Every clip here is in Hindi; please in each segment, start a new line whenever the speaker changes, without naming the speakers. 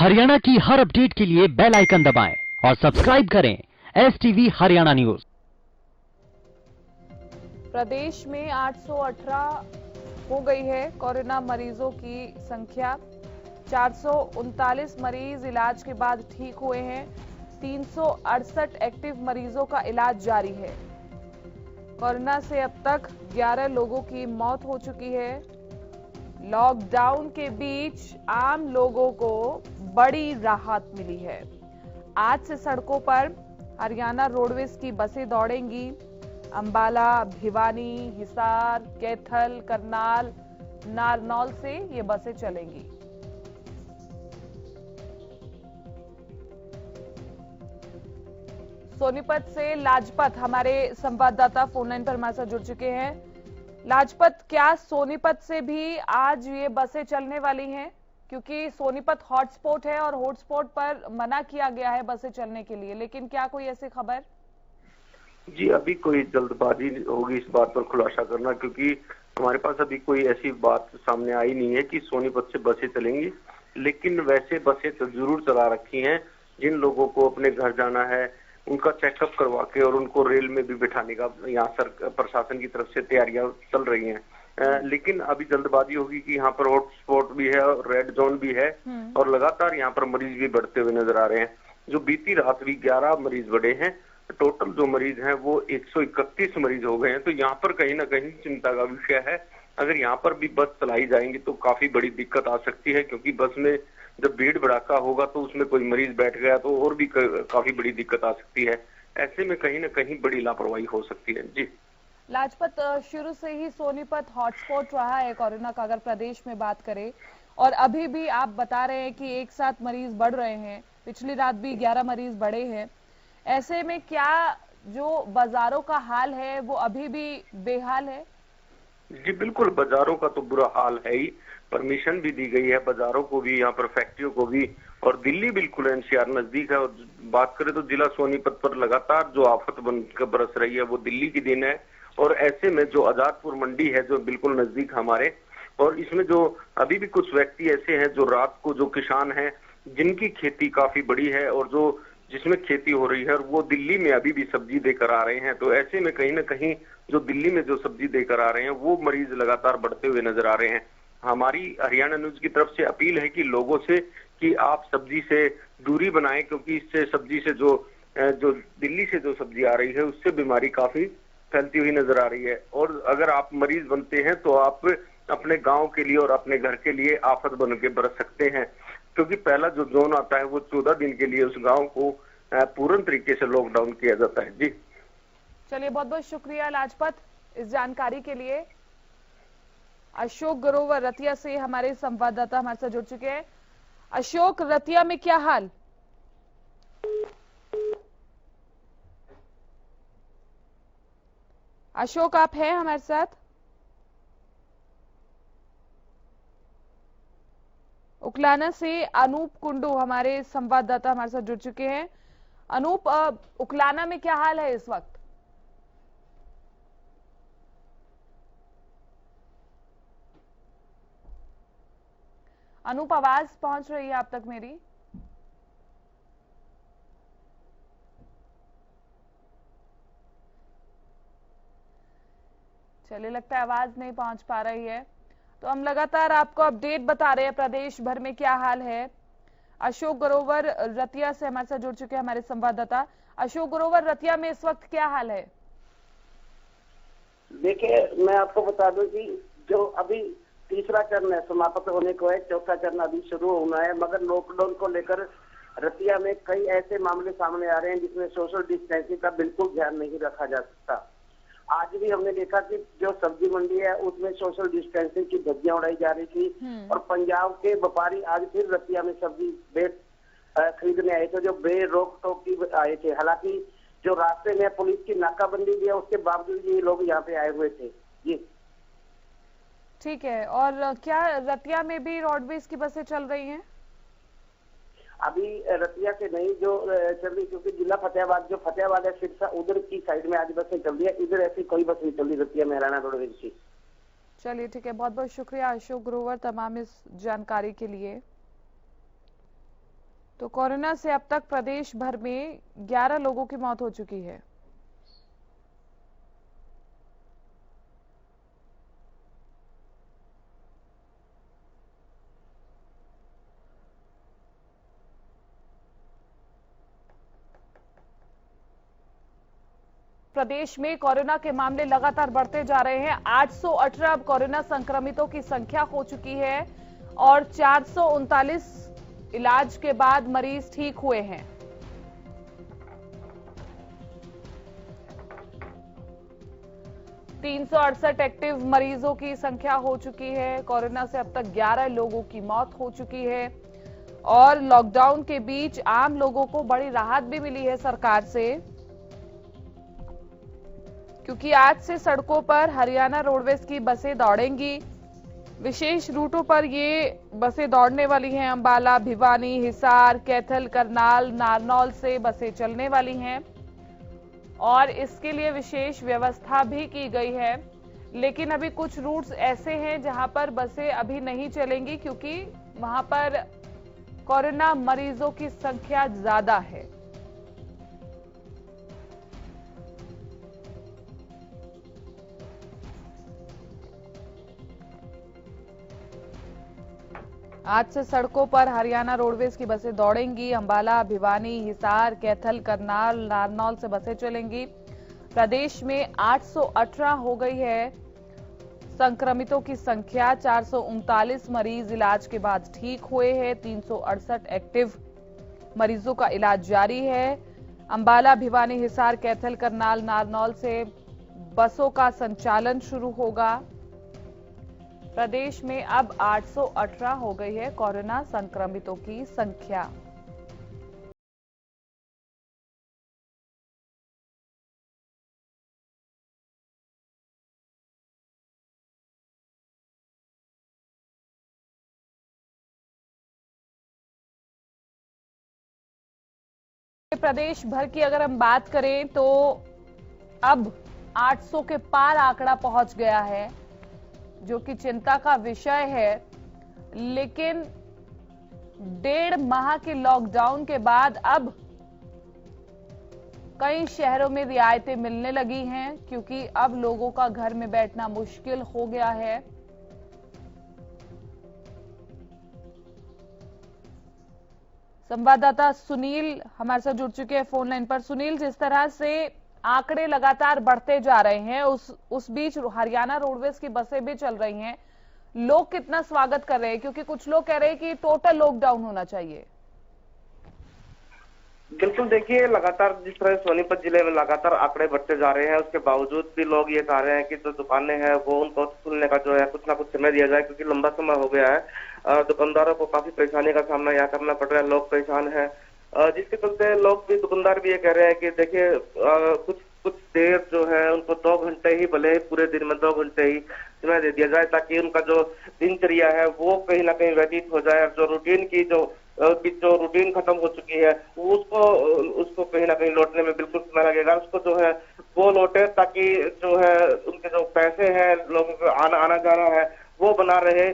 हरियाणा की हर अपडेट के लिए बेल आइकन दबाएं और सब्सक्राइब करें STV हरियाणा न्यूज।
प्रदेश में 818 हो गई है कोरोना मरीजों की संख्या। 439 मरीज इलाज के बाद ठीक हुए हैं। 368 एक्टिव मरीजों का इलाज जारी है। कोरोना से अब तक 11 लोगों की मौत हो चुकी है। लॉकडाउन के बीच आम लोगों को बड़ी राहत मिली है। आज से सड़कों पर हरियाणा रोडवेज की बसें दौड़ेंगी। अंबाला, भिवानी, हिसार, कैथल, करनाल, नारनौल से ये बसें चलेंगी। सोनीपत से लाजपत हमारे संवाददाता फोन लाइन पर हमारे साथ जुड़ चुके हैं। लाजपत, क्या सोनीपत से भी आज ये बसें चलने वाली हैं? क्योंकि सोनीपत हॉटस्पॉट है और हॉटस्पॉट पर मना किया गया है बसें चलने के लिए, लेकिन क्या कोई ऐसी खबर?
जी, अभी कोई जल्दबाजी होगी इस बात पर खुलासा करना, क्योंकि हमारे पास अभी कोई ऐसी बात सामने आई नहीं है कि सोनीपत से बसें चलेंगी। लेकिन वैसे बसें तो जरूर चला रखी हैं। जिन लोगों को अपने घर जाना है उनका चेकअप करवा के और उनको रेल में भी बिठाने का यहाँ प्रशासन की तरफ से तैयारियां चल रही हैं। लेकिन अभी जल्दबाजी होगी कि यहाँ पर हॉटस्पॉट भी है और रेड जोन भी है और लगातार यहाँ पर मरीज भी बढ़ते हुए नजर आ रहे हैं। जो बीती रात भी 11 मरीज बढ़े हैं। टोटल जो मरीज हैं वो 131 मरीज हो गए हैं। तो यहाँ पर कहीं ना कहीं चिंता का विषय है। अगर यहाँ पर भी बस चलाई जाएंगी तो काफी बड़ी दिक्कत आ सकती है, क्योंकि बस में जब भीड़ भड़ाका होगा तो उसमें कोई मरीज बैठ गया तो और भी काफी बड़ी दिक्कत आ सकती है। ऐसे में कहीं ना कहीं बड़ी लापरवाही हो सकती है। जी
लाजपत, शुरू से ही सोनीपत हॉटस्पॉट रहा है कोरोना का, अगर प्रदेश में बात करें, और अभी भी आप बता रहे हैं कि एक साथ मरीज बढ़ रहे हैं। पिछली रात भी 11 मरीज बढ़े हैं। ऐसे में क्या जो बाजारों का हाल है वो अभी भी बेहाल है?
जी बिल्कुल, बाजारों का तो बुरा हाल है ही। परमिशन भी दी गई है बाजारों को भी, यहाँ पर फैक्ट्रियों को भी। और दिल्ली बिल्कुल NCR नजदीक है। और बात करें तो जिला सोनीपत पर लगातार जो आफत बनकर बरस रही है वो दिल्ली की दिन है। और ऐसे में जो आजादपुर मंडी है जो बिल्कुल नजदीक हमारे, और इसमें जो अभी भी कुछ व्यक्ति ऐसे हैं जो रात को, जो किसान हैं जिनकी खेती काफी बड़ी है और जो जिसमें खेती हो रही है, और वो दिल्ली में अभी भी सब्जी देकर आ रहे हैं। तो ऐसे में कहीं ना कहीं जो दिल्ली में जो सब्जी देकर आ रहे हैं वो मरीज लगातार बढ़ते हुए नजर आ रहे हैं। हमारी हरियाणा न्यूज की तरफ से अपील है कि लोगों से कि आप सब्जी से दूरी बनाएं, क्योंकि इससे सब्जी से जो दिल्ली से जो सब्जी आ रही है उससे बीमारी काफी फैलती हुई नजर आ रही है। और अगर आप मरीज बनते हैं तो आप अपने गांव के लिए और अपने घर के लिए आफत बन के बरस सकते हैं, क्योंकि पहला जो जोन आता है वो 14 दिन के लिए उस गांव को पूर्ण तरीके से लॉकडाउन किया जाता है। जी
चलिए, बहुत बहुत शुक्रिया लाजपत इस जानकारी के लिए। अशोक ग्रोवर रतिया से हमारे संवाददाता हमारे साथ जुड़ चुके हैं। अशोक, रतिया में क्या हाल? अशोक, आप हैं हमारे साथ? उकलाना से अनूप कुंडू हमारे संवाददाता हमारे साथ जुड़ चुके हैं। अनूप, उकलाना में क्या हाल है इस वक्त? अनूप, आवाज पहुंच रही है आप तक मेरी? चलिए, लगता है आवाज नहीं पहुंच पा रही है। तो हम लगातार आपको अपडेट बता रहे हैं प्रदेश भर में क्या हाल है। अशोक ग्रोवर रतिया से हमारे साथ जुड़ चुके हैं हमारे संवाददाता। अशोक ग्रोवर, रतिया में इस वक्त क्या हाल है?
देखिए, मैं आपको बता दूं कि जो अभी तीसरा चरण है समाप्त होने को है, चौथा चरण अभी शुरू होना है, मगर लॉकडाउन को लेकर रतिया में कई ऐसे मामले सामने आ रहे हैं जिसमें सोशल डिस्टेंसिंग का बिल्कुल ध्यान नहीं रखा जा सकता। आज भी हमने देखा कि जो सब्जी मंडी है उसमें सोशल डिस्टेंसिंग की धज्जियां उड़ाई जा रही थी। और पंजाब के व्यापारी आज फिर रतिया में सब्जी खरीदने आए थे, जो बे रोक टोक की आए थे। हालांकि जो रास्ते में पुलिस की नाकाबंदी भी है उसके बावजूद ये लोग यहाँ पे आए हुए थे। जी
ठीक है। और क्या रतिया में भी रोडवेज की बसें चल रही हैं?
अभी रतिया से नहीं जो चल रही, क्योंकि जिला फतेहाबाद, जो फतेहाबाद है सिरसा, उधर की साइड में आज बसें चल रही है। इधर ऐसी कोई बस नहीं चल रही रतिया में हरियाणा रोडवेज की।
चलिए, ठीक है। बहुत बहुत शुक्रिया अशोक ग्रोवर तमाम इस जानकारी के लिए। तो कोरोना से अब तक प्रदेश भर में 11 लोगों की मौत हो चुकी है। प्रदेश में कोरोना के मामले लगातार बढ़ते जा रहे हैं। 818 अब कोरोना संक्रमितों की संख्या हो चुकी है और 439 इलाज के बाद मरीज ठीक हुए हैं। तीन 368 एक्टिव मरीजों की संख्या हो चुकी है। कोरोना से अब तक 11 लोगों की मौत हो चुकी है और लॉकडाउन के बीच आम लोगों को बड़ी राहत भी मिली है सरकार से, क्योंकि आज से सड़कों पर हरियाणा रोडवेज की बसें दौड़ेंगी। विशेष रूटों पर ये बसें दौड़ने वाली हैं। अंबाला, भिवानी, हिसार, कैथल, करनाल, नारनौल से बसें चलने वाली हैं और इसके लिए विशेष व्यवस्था भी की गई है। लेकिन अभी कुछ रूट्स ऐसे हैं जहां पर बसें अभी नहीं चलेंगी, क्योंकि वहां पर कोरोना मरीजों की संख्या ज्यादा है। आज से सड़कों पर हरियाणा रोडवेज की बसें दौड़ेंगी। अंबाला, भिवानी, हिसार, कैथल, करनाल, नारनौल से बसें चलेंगी। प्रदेश में 818 हो गई है संक्रमितों की संख्या। 439 मरीज इलाज के बाद ठीक हुए हैं। 368 एक्टिव मरीजों का इलाज जारी है। अंबाला, भिवानी, हिसार, कैथल, करनाल, नारनौल से बसों का संचालन शुरू होगा। प्रदेश में अब 818 हो गई है कोरोना संक्रमितों की संख्या। प्रदेश भर की अगर हम बात करें तो अब 800 के पार आंकड़ा पहुंच गया है, जो कि चिंता का विषय है। लेकिन 1.5 माह के लॉकडाउन के बाद अब कई शहरों में रियायतें मिलने लगी हैं, क्योंकि अब लोगों का घर में बैठना मुश्किल हो गया है। संवाददाता सुनील हमारे साथ जुड़ चुके हैं फोन लाइन पर। सुनील, जिस तरह से आंकड़े लगातार बढ़ते जा रहे हैं, उस बीच हरियाणा रोडवेज की बसें भी चल रही हैं, लोग कितना स्वागत कर रहे हैं? क्योंकि कुछ लोग कह रहे हैं कि टोटल लॉकडाउन होना चाहिए।
बिल्कुल, देखिए लगातार जिस तरह सोनीपत जिले में लगातार आंकड़े बढ़ते जा रहे हैं, उसके बावजूद भी लोग ये कह रहे हैं कि जो दुकानें हैं वो उनको खुलने का जो है कुछ ना कुछ समय दिया जाए, क्योंकि लंबा समय हो गया है। दुकानदारों को काफी परेशानी का सामना यहाँ करना पड़ रहा है, लोग परेशान है, जिसके चलते लोग भी, दुकानदार भी ये कह रहे हैं कि देखिए कुछ देर जो है उनको 2 घंटे ही, भले पूरे दिन में 2 घंटे ही समय दे दिया जाए, ताकि उनका जो दिनचर्या है वो कहीं ना कहीं व्यतीत हो जाए और जो रूटीन की जो रूटीन खत्म हो चुकी है उसको कहीं ना कहीं लौटने में बिल्कुल समय लगेगा, उसको जो है वो लौटे, ताकि जो है उनके जो पैसे हैं, लोगों को आना जाना है वो बना रहे।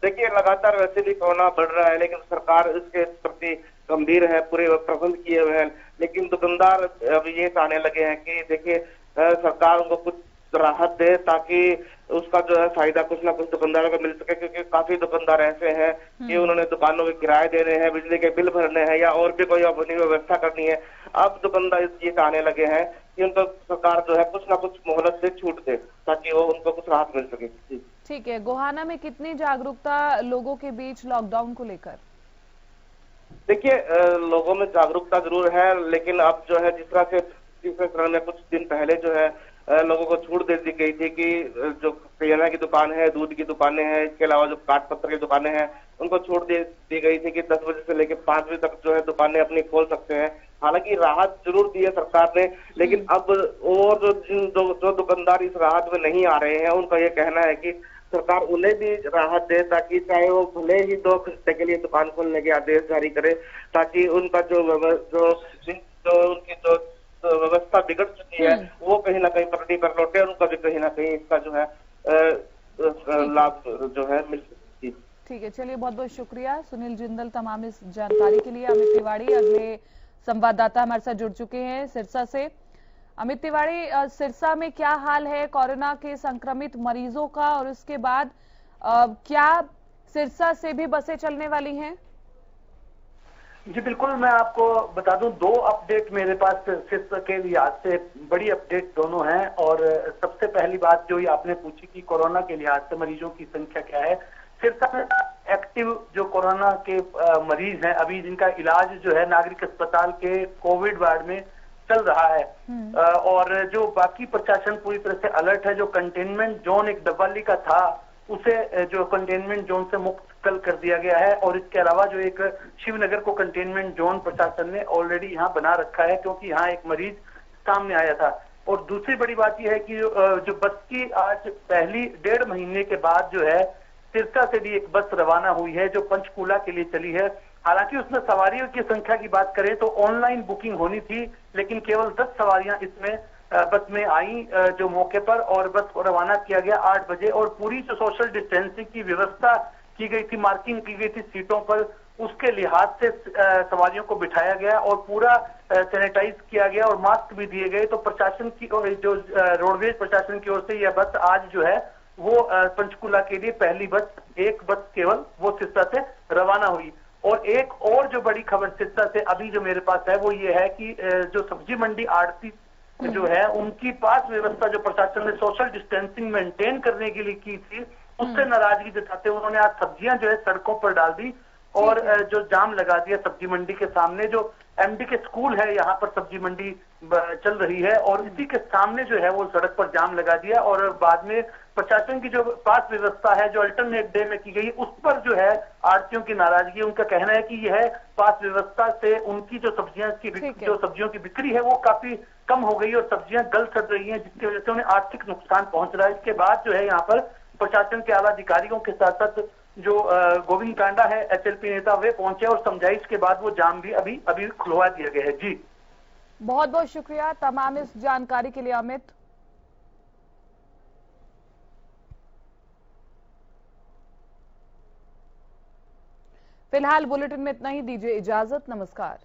देखिए लगातार वैसे भी कोरोना बढ़ रहा है, लेकिन सरकार इसके प्रति गंभीर है, पूरे प्रबंध किए हुए हैं। लेकिन दुकानदार अब ये कहने लगे हैं कि देखिए सरकार उनको कुछ राहत दे, ताकि उसका जो है फायदा कुछ ना कुछ दुकानदारों को मिल सके, क्योंकि काफी दुकानदार ऐसे हैं कि उन्होंने दुकानों के किराए देने हैं, बिजली के बिल भरने हैं या और भी कोई अपनी व्यवस्था करनी है। अब दुकानदार ये कहने लगे हैं कि उनको सरकार जो है कुछ ना कुछ मोहलत से छूट दे, ताकि वो उनको कुछ राहत मिल सके।
ठीक है, गोहाना में कितनी जागरूकता लोगों के बीच लॉकडाउन को लेकर?
देखिए लोगों में जागरूकता जरूर है, लेकिन अब जो है जिस तरह से तीसरे चरण में कुछ दिन पहले जो है लोगों को छूट दे दी गई थी कि जो किराना की दुकान है, दूध की दुकानें हैं, इसके अलावा जो काट पत्थर की दुकानें हैं, उनको छूट दी गई थी कि 10 बजे से लेकर 5 बजे तक जो है दुकानें अपनी खोल सकते हैं। हालांकि राहत जरूर दी है सरकार ने, लेकिन अब और जो दुकानदार इस राहत में नहीं आ रहे हैं, उनका ये कहना है कि सरकार उन्हें भी राहत दे, ताकि चाहे वो भले ही 2 घंटे के लिए दुकान खोलने के आदेश जारी करे, ताकि उनका जो उनकी जो व्यवस्था बिगड़ चुकी है वो कहीं ना कहीं पटरी पर लौटे और उनका भी कहीं ना कहीं इसका जो है लाभ जो है मिल सकती है।
ठीक है, चलिए बहुत बहुत शुक्रिया सुनील जिंदल तमाम इस जानकारी के लिए। अमित तिवारी अगले संवाददाता हमारे साथ जुड़ चुके हैं सिरसा से। अमित तिवारी, सिरसा में क्या हाल है कोरोना के संक्रमित मरीजों का, और उसके बाद क्या सिरसा से भी बसें चलने वाली हैं?
जी बिल्कुल, मैं आपको बता दूं, दो अपडेट मेरे पास सिरसा के लिहाज से बड़ी अपडेट दोनों हैं। और सबसे पहली बात जो ये आपने पूछी कि कोरोना के लिहाज से मरीजों की संख्या क्या है, सिरसा में एक्टिव जो कोरोना के मरीज हैं अभी, जिनका इलाज जो है नागरिक अस्पताल के कोविड वार्ड में चल रहा है। और जो बाकी प्रशासन पूरी तरह से अलर्ट है। जो कंटेनमेंट जोन एक डब्बाली का था, उसे जो कंटेनमेंट जोन से मुक्त कल कर दिया गया है। और इसके अलावा जो एक शिवनगर को कंटेनमेंट जोन प्रशासन ने ऑलरेडी यहाँ बना रखा है, क्योंकि यहाँ एक मरीज सामने आया था। और दूसरी बड़ी बात यह है कि जो बस की आज पहली 1.5 महीने के बाद जो है सिरसा से भी एक बस रवाना हुई है, जो पंचकूला के लिए चली है। हालांकि उसमें सवारियों की संख्या की बात करें तो ऑनलाइन बुकिंग होनी थी, लेकिन केवल 10 सवारियां इसमें बस में आई जो मौके पर, और बस को रवाना किया गया 8 बजे। और पूरी जो सोशल डिस्टेंसिंग की व्यवस्था की गई थी, मार्किंग की गई थी सीटों पर, उसके लिहाज से सवारियों को बिठाया गया और पूरा सैनिटाइज किया गया और मास्क भी दिए गए। तो प्रशासन की जो रोडवेज प्रशासन की ओर से यह बस आज जो है वो पंचकूला के लिए पहली बस, एक बस केवल, वो सिरसा से रवाना हुई। और एक और जो बड़ी खबर सिरसा से अभी जो मेरे पास है वो ये है कि जो सब्जी मंडी आड़ती जो है, उनकी पास व्यवस्था जो प्रशासन ने सोशल डिस्टेंसिंग मेंटेन करने के लिए की थी, उससे नाराजगी जताते उन्होंने आज सब्जियां जो है सड़कों पर डाल दी और जो जाम लगा दिया सब्जी मंडी के सामने। जो एमडी के स्कूल है, यहाँ पर सब्जी मंडी चल रही है, और इसी के सामने जो है वो सड़क पर जाम लगा दिया। और बाद में प्रशासन की जो पास व्यवस्था है जो अल्टरनेट डे में की गई, उस पर जो है आड़तियों की नाराजगी। उनका कहना है कि यह पास व्यवस्था से उनकी जो सब्जियों की बिक्री है वो काफी कम हो गई और सब्जियां गल सड़ रही हैं, जिसकी वजह से उन्हें आर्थिक नुकसान पहुंच रहा है। इसके बाद जो है यहाँ पर प्रशासन के आला अधिकारियों के साथ साथ जो गोविंद कांडा है एचएलपी नेता, वे पहुंचे और समझाइश के बाद वो जाम भी अभी खुलवा दिया गया है। जी
बहुत बहुत शुक्रिया तमाम इस जानकारी के लिए अमित। फिलहाल बुलेटिन में इतना ही, दीजिए इजाजत, नमस्कार।